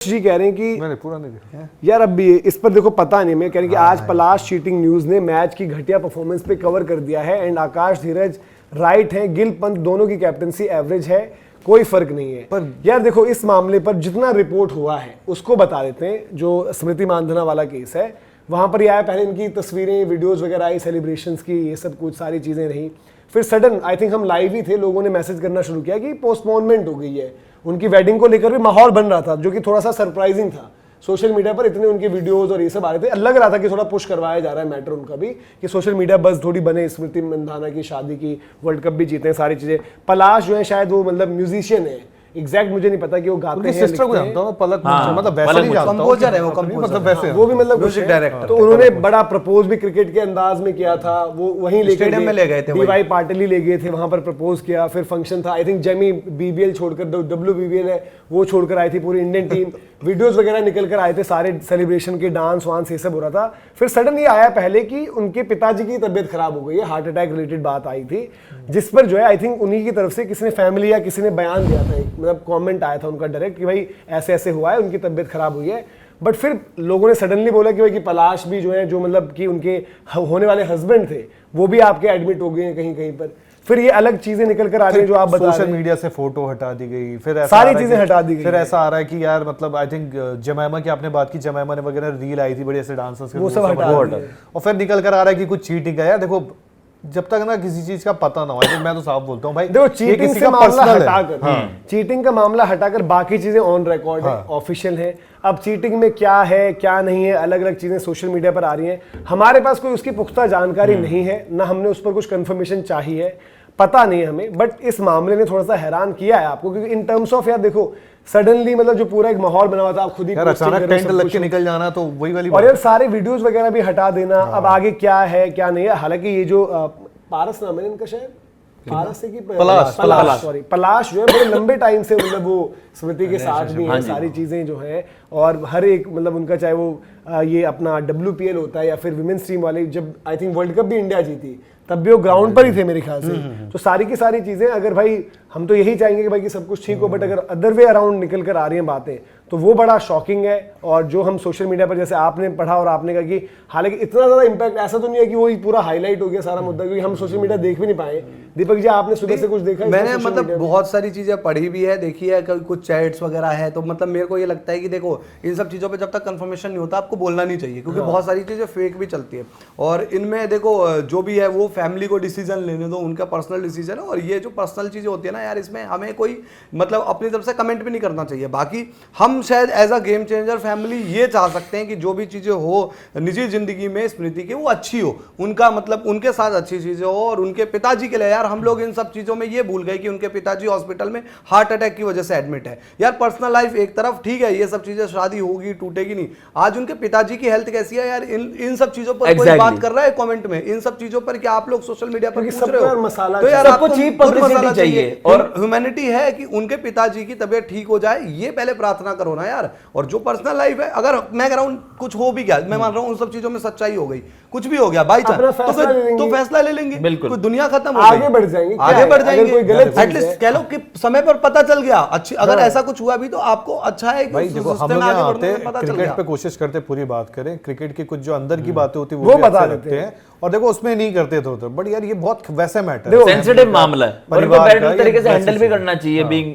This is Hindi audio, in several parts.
जी कह रहे हैं कि मैंने पूरा नहीं देखा यार अब भी इस पर देखो पता नहीं, मैं कह रहे हैं कि आज पलाश चीटिंग न्यूज ने मैच की घटिया परफॉर्मेंस पे कवर कर दिया है एंड आकाश धीरज राइट है, गिल पंत दोनों की कैप्टनसी एवरेज है, कोई फर्क नहीं है। पर यार देखो इस मामले पर जितना रिपोर्ट हुआ है उसको बता देते हैं। जो स्मृति मानधना वाला केस है वहां पर यह आया, पहले इनकी तस्वीरें वीडियोस वगैरह आई सेलिब्रेशंस की, ये सब कुछ सारी चीजें रही। फिर सडन आई थिंक हम लाइव ही थे, लोगों ने मैसेज करना शुरू किया कि पोस्टपोनमेंट हो गई है। उनकी वेडिंग को लेकर भी माहौल बन रहा था जो कि थोड़ा सा सरप्राइजिंग था। सोशल मीडिया पर इतने उनके वीडियोस और ये सब आ रहे थे, लग रहा था कि थोड़ा पुश करवाया जा रहा है मैटर उनका भी, कि सोशल मीडिया बस थोड़ी बने, स्मृति मंधाना की शादी की, वर्ल्ड कप भी जीते हैं, सारी चीजें। पलाश जो है शायद वो मतलब म्यूजिशियन है, एग्जैक्ट मुझे नहीं पता कि वो गाते हैं, सिस्टर को जानता हूं पलक, मतलब वैसे नहीं जानता हूं, कंपोजर है वो, कंपोजर मतलब वैसे वो भी मतलब म्यूजिक डायरेक्टर। तो उन्होंने बड़ा प्रपोज भी क्रिकेट के अंदाज में किया था, वो वहीं लेके स्टेडियम में ले गए थे, डीवाई पाटिल ले गए थे, वहां पर प्रपोज किया। फिर फंक्शन था, आई थिंक जेमी बीबीएल छोड़कर, WBBL है वो छोड़कर आई थी पूरी इंडियन टीम, वीडियोस वगैरह निकल कर आए थे सारे सेलिब्रेशन के, डांस वांस ये सब हो रहा था। फिर सडन ये आया पहले कि उनके पिताजी की तबीयत खराब हो गई है, हार्ट अटैक रिलेटेड बात आई थी, जिस पर जो है आई थिंक उन्हीं की तरफ से किसी ने फैमिली या किसी ने बयान दिया था, मतलब कमेंट आया था उनका डायरेक्ट कि भाई ऐसे ऐसे हुआ है, उनकी तबीयत खराब हुई है। बट फिर लोगों ने सडनली बोला कि भाई कि पलाश भी जो है, जो मतलब कि उनके होने वाले हस्बैंड थे, वो भी आपके एडमिट हो गए हैं कहीं कहीं पर। फिर ये अलग चीजें निकल कर आ रही हैं जो आप बता रहे हैं। सोशल मीडिया से फोटो हटा दी गई, फिर ऐसा सारी चीजें हटा दी गई। फिर ऐसा आ रहा है कि यार मतलब आई थिंक जमैमा की आपने बात की, जमैमा ने वगैरह रील आई थी बड़ी ऐसे डांसर्स के, वो सब हटा दिए। और फिर निकल कर आ रहा है कि कुछ चीटिंग है। यार देखो जब तक ना किसी चीज का पता ना हो, मैं तो साफ बोलता हूँ भाई, देखो चीटिंग से मामला हटाकर, चीटिंग का मामला हटाकर बाकी चीजें ऑन रिकॉर्ड है, ऑफिशियल है। अब चीटिंग में क्या है क्या नहीं है, अलग अलग चीजें सोशल मीडिया पर आ रही हैं, हमारे पास कोई उसकी पुख्ता जानकारी नहीं है, ना हमने उस पर कुछ कंफर्मेशन चाहिए, पता नहीं है हमें। बट इस मामले ने थोड़ा सा हैरान किया है आपको, क्योंकि इन टर्म्स ऑफ यार देखो सडनली मतलब जो पूरा एक माहौल बना हुआ था, आप खुद ही अचानक टेंट लग के निकल जाना, तो वही वाली और यार सारे वीडियोस वगैरह भी हटा देना। अब आगे क्या है क्या नहीं है, हालांकि ये जो पारस नाम है इनका, शायद पारस से कि पलाश, सॉरी पलाश जो है बड़े लंबे टाइम से मतलब वो स्मृति के साथ भी है, सारी चीजें जो है, और हर एक मतलब उनका चाहे वो ये अपना WPL होता है या फिर विमेंस टीम वाले, जब आई थिंक वर्ल्ड कप भी इंडिया जीती तब भी वो ग्राउंड पर ही थे मेरे ख्याल से। तो सारी की सारी चीजें, अगर भाई हम तो यही चाहेंगे कि भाई कि सब कुछ ठीक हो, बट अगर अदर वे अराउंड निकल कर आ रही हैं बातें तो वो बड़ा शॉकिंग है। और जो हम सोशल मीडिया पर जैसे आपने पढ़ा और आपने कहा कि हालांकि इतना ज्यादा इंपैक्ट ऐसा तो नहीं है कि वो पूरा हाईलाइट हो गया सारा मुद्दा, क्योंकि हम सोशल मीडिया देख भी नहीं पाए। दीपक जी आपने सुबह से कुछ देखा? मैंने मतलब बहुत सारी चीजें पढ़ी भी है, देखी है, कुछ चैट्स वगैरह है, तो मतलब मेरे को ये लगता है कि देखो इन सब चीजों पे जब तक कंफर्मेशन नहीं होता आपको बोलना नहीं चाहिए, क्योंकि बहुत सारी चीजें फेक भी चलती है। और इनमें देखो जो भी है वो फैमिली को डिसीजन लेने दो, उनका पर्सनल डिसीजन है, और ये जो पर्सनल चीजें होती है ना यार, इसमें हमें कोई मतलब अपनी तरफ से कमेंट भी नहीं करना चाहिए। बाकी हम शायद as a game changer family ये चाह सकते हैं कि जो भी चीजें हो निजी जिंदगी में स्मृति की वो अच्छी हो, उनका मतलब उनके साथ अच्छी चीजें हो। और उनके पिताजी के लिए यार हम लोग इन सब चीजों में ये भूल गए कि उनके पिताजी हॉस्पिटल में हार्ट अटैक की वजह से एडमिट है। यार पर्सनल लाइफ एक तरफ ठीक है, ये सब चीजें शादी होगी टूटेगी नहीं, आज उनके पिताजी की हेल्थ कैसी है यार, इन सब चीजों पर कोई बात कर रहा है कमेंट में, इन सब चीजों पर क्या आप लोग सोशल मीडिया पर पूछ रहे हो? मसाला तो यार आपको चीप पब्लिसिटी चाहिए, और ह्यूमैनिटी है कि उनके पिताजी की तबीयत ठीक हो जाए, ये पहले प्रार्थना करो ना यार। और जो पर्सनल लाइफ है, अगर मैं कह रहा हूं कुछ हो भी गया, मैं मान रहा हूं उन सब चीजों में सच्चाई हो गई, कुछ भी हो गया बाई चांस, तो फैसला ले लेंगे, कोई दुनिया खत्म हो गई, आगे बढ़ जाएंगे, आगे बढ़ जाएंगे। एटलीस्ट कह लो कि समय पर पता चल गया, अच्छी अगर ऐसा कुछ हुआ भी तो आपको अच्छा है कि भाई देखो हम लोग यहाँ आते क्रिकेट पे कोशिश करते पूरी बात करें, क्रिकेट की कुछ जो अंदर की बातें होती है वो बता देते हैं, और देखो उसमें नहीं करते थे, बट यार ये बहुत वैसे मैटर है, सेंसिटिव मामला है और इनको बेटर तरीके से हैंडल भी करना चाहिए। बीइंग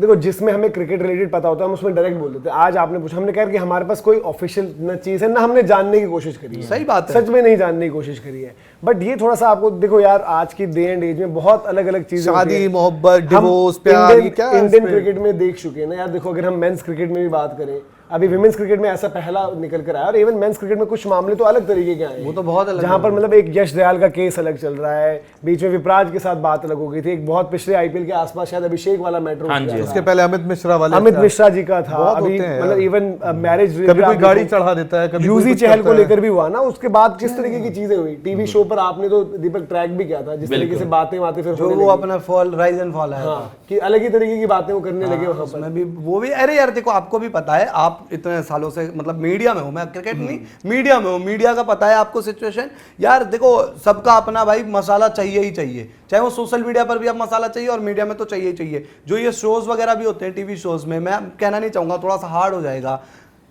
देखो जिसमें हमें क्रिकेट रिलेटेड पता होता है हम उसमें डायरेक्ट बोल देते हैं। आज आपने पूछा, हमने कहा कि हमारे पास कोई ऑफिशियल न चीज है ना हमने जानने की कोशिश करी है, सही बात है, सच में नहीं जानने की कोशिश करी है। बट ये थोड़ा सा आपको देखो यार आज की डे एंड एज में बहुत अलग अलग चीजें, शादी मोहब्बत डिवोर्स प्यार, इंडियन क्रिकेट में देख चुके हैं ना यार। देखो अगर हम मेंस क्रिकेट में भी बात करें, अभी विमेंस क्रिकेट में ऐसा पहला निकल कर आया, और इवन मेंस क्रिकेट में कुछ मामले तो अलग तरीके के आए, वो तो बहुत अलग, जहां पर मतलब एक यश दयाल का केस अलग चल रहा है, बीच में विपराज के साथ बात अलग हो गई थी, एक बहुत पिछले IPL के आसपास शायद अभिषेक वाला मैटर, उसके पहले अमित मिश्रा जी का था, अभी मतलब इवन मैरिज कभी कोई गाड़ी चढ़ा देता है, कभी यूजी चहल को लेकर भी हुआ ना। उसके बाद किस तरीके की चीजें हुई, टीवी शो पर आपने तो दीपक ट्रैक भी किया था, जिस तरीके से बातें फिर जो वो अपना फॉल राइज एंड फॉल है कि अलग ही तरीके की बातें वो करने लगे वहां पर भी, वो भी। अरे यार देखो आपको भी पता है, आप आप इतने सालों से मतलब मीडिया में हो, मैं क्रिकेट नहीं मीडिया में हूँ, मीडिया का पता है आपको सिचुएशन। यार देखो सबका अपना भाई मसाला चाहिए ही चाहिए, चाहे वो सोशल मीडिया पर भी आप मसाला चाहिए और मीडिया में तो चाहिए ही चाहिए। जो ये शोज वगैरह भी होते हैं टीवी शोज में, मैं कहना नहीं चाहूंगा, थोड़ा सा हार्ड हो जाएगा।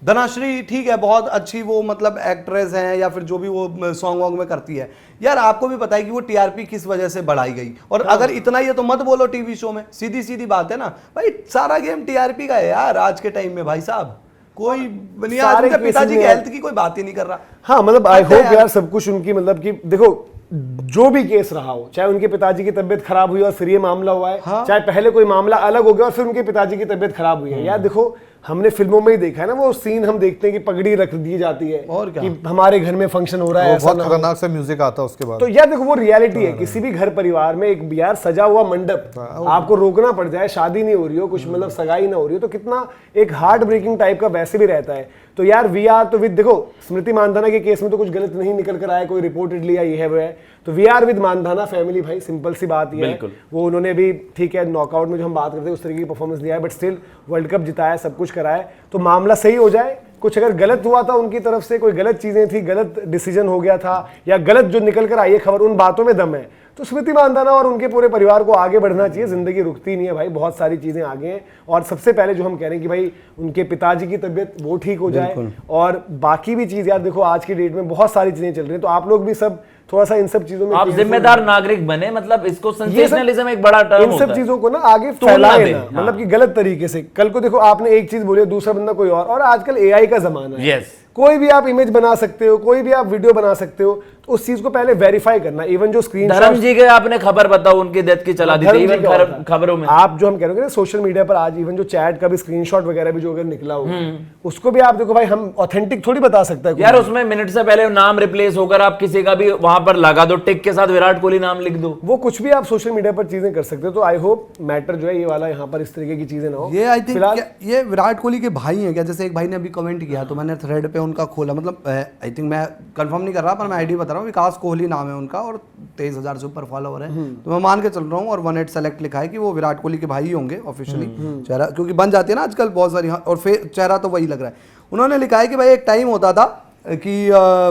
धनाश्री ठीक है, बहुत अच्छी वो मतलब एक्ट्रेस हैं या फिर जो भी वो सॉन्ग वॉन्ग में करती है। यार आपको भी पता है कि वो टीआरपी किस वजह से बढ़ाई गई, और अगर इतना ही है तो मत बोलो टीवी शो में, सीधी सीधी बात है ना भाई, सारा गेम टीआरपी का है यार आज के टाइम में भाई साहब। कोई बुनियाद उनके पिताजी की हेल्थ की कोई बात ही नहीं कर रहा। हाँ मतलब आई होप यार सब कुछ उनकी मतलब कि देखो जो भी केस रहा हो, चाहे उनके पिताजी की तबीयत खराब हुई और फिर ये मामला हुआ है, चाहे पहले कोई मामला अलग हो गया और फिर उनके पिताजी की तबीयत खराब हुई है। यार देखो हमने फिल्मों में ही देखा है ना, वो सीन हम देखते हैं कि पगड़ी रख दी जाती है और क्या? कि हमारे घर में फंक्शन हो रहा है, ऐसा बहुत ना हो। खतरनाक सा म्यूजिक आता है उसके बाद। तो यार देखो वो रियलिटी है, किसी भी घर परिवार में एक यार सजा हुआ मंडप आपको रोकना पड़ जाए, शादी नहीं हो रही हो, कुछ मतलब सगाई ना हो रही हो, तो कितना एक हार्ट ब्रेकिंग टाइप का वैसे भी रहता है। तो यार वी आर तो विद, देखो स्मृति मानधना के केस में तो कुछ गलत नहीं निकल कर आया, कोई रिपोर्टेड लिया ये है वो है, तो we are with Mandhana family भाई, सिंपल सी बात ये है। वो उन्होंने भी ठीक है नॉकआउट में जो हम बात करते हैं उस तरीके की परफॉर्मेंस दिया है, बट स्टिल वर्ल्ड कप जिताया, सब कुछ कराया, तो मामला सही हो जाए। कुछ अगर गलत हुआ था उनकी तरफ से, कोई गलत चीजें थी, गलत डिसीजन हो गया था या गलत जो निकल कर आई है खबर, उन बातों में दम है, तो स्मृति मानधना और उनके पूरे परिवार को आगे बढ़ना चाहिए। जिंदगी रुकती नहीं है भाई, बहुत सारी चीजें आगे हैं, और सबसे पहले जो हम कह रहे हैं कि भाई उनके पिताजी की तबीयत वो ठीक हो जाए, और बाकी भी चीज यार देखो आज की डेट में बहुत सारी चीजें चल रही हैं, तो आप लोग भी सब थोड़ा सा इन सब चीजों में आप जिम्मेदार नागरिक बने, मतलब इसको सेंसेशनलिज्म एक बड़ा टर्म इन होता सब है। चीजों को ना आगे फैलाए ना, मतलब कि गलत तरीके से। कल को देखो आपने एक चीज बोली, दूसरा बंदा कोई और आजकल एआई का जमाना है। यस, कोई भी आप इमेज बना सकते हो, कोई भी आप वीडियो बना सकते हो, तो उस चीज को पहले वेरीफाई करना। इवन जो स्क्रीन धर्म जी के आपने खबर बताओ, उनकी डेथ की चला दी थी इवन खबरों में। आप जो हम कह रहे हैं सोशल मीडिया पर आज इवन जो चैट का भी स्क्रीनशॉट वगैरह भी जो अगर निकला हो, उसको भी आप देखो भाई, हम ऑथेंटिक थोड़ी बता सकते हैं यार, उसमें मिनट से पहले नाम रिप्लेस होकर आप किसी का भी वहां पर लगा दो, टिक के साथ विराट कोहली नाम लिख दो, वो कुछ भी आप सोशल मीडिया पर चीजें कर सकते हो। तो आई होप मैटर जो है ये वाला यहाँ पर इस तरीके की चीजें ना हो। ये आई थिंक ये विराट कोहली के भाई हैं क्या? जैसे एक भाई ने अभी कमेंट किया तो मैंने थ्रेड पे उनका खोला, मतलब आई थिंक मैं कंफर्म नहीं कर रहा पर मैं आईडी बता रहा हूँ, विकास कोहली नाम है उनका और 23,000 से ऊपर फॉलोवर है, तो मैं मान के चल रहा हूँ। और 18 सेलेक्ट लिखा है कि वो विराट कोहली के भाई होंगे ऑफिशियली चेहरा, क्योंकि बन जाती है ना आजकल बहुत सारी, और फिर चेहरा तो वही लग रहा है। उन्होंने लिखा है कि भाई एक टाइम होता था कि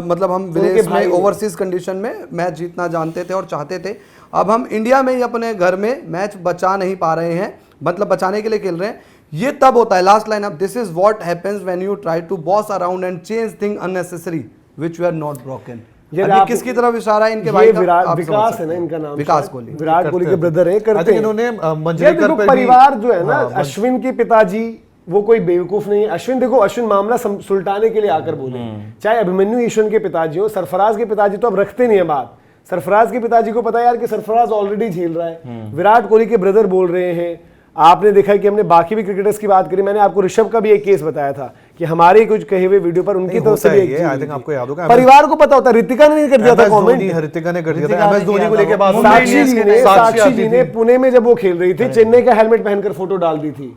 मतलब हम विदेश में ओवरसीज कंडीशन में मैच जीतना जानते थे और चाहते थे, अब हम इंडिया में ही अपने घर में मैच बचा नहीं पा रहे हैं, मतलब बचाने के लिए खेल रहे हैं। ये तब होता है, लास्ट लाइन, अब this is what happens when you try to boss around and change thing unnecessary which way are not broken. ये किसकी तरफ इशारा है? इनके भाई का विकास है ना इनका नाम, विकास कोहली, विराट कोहली के ब्रदर है, करते हैं इन्होंने मंजरेकर पे परिवार जो है ना, अश्विन के पिताजी वो कोई बेवकूफ नहीं है। अश्विन देखो, अश्विन मामला सुलटाने के लिए आकर बोले, चाहे अभिमन्यु ईश्वन के पिताजी हो, सरफराज के पिताजी तो अब रखते नहीं है बात। सरफराज के पिताजी को पता है यार कि सरफराज ऑलरेडी झेल रहा है, विराट कोहली के ब्रदर बोल रहे हैं। आपने देखा कि हमने बाकी भी क्रिकेटर्स की बात करी, मैंने आपको ऋषभ का भी एक केस बताया था कि हमारे कुछ कहे हुए वीडियो पर उनकी तरफ से भी एक आई थिंक आपको याद होगा, परिवार को पता होता है। ऋतिका ने नहीं कर दिया था कमेंट, ऋतिका ने कर दिया था एमएस धोनी को लेके बात, साक्षी जी ने पुणे में जब वो खेल रही थी, चेन्नई का हेलमेट पहनकर फोटो डाल दी थी।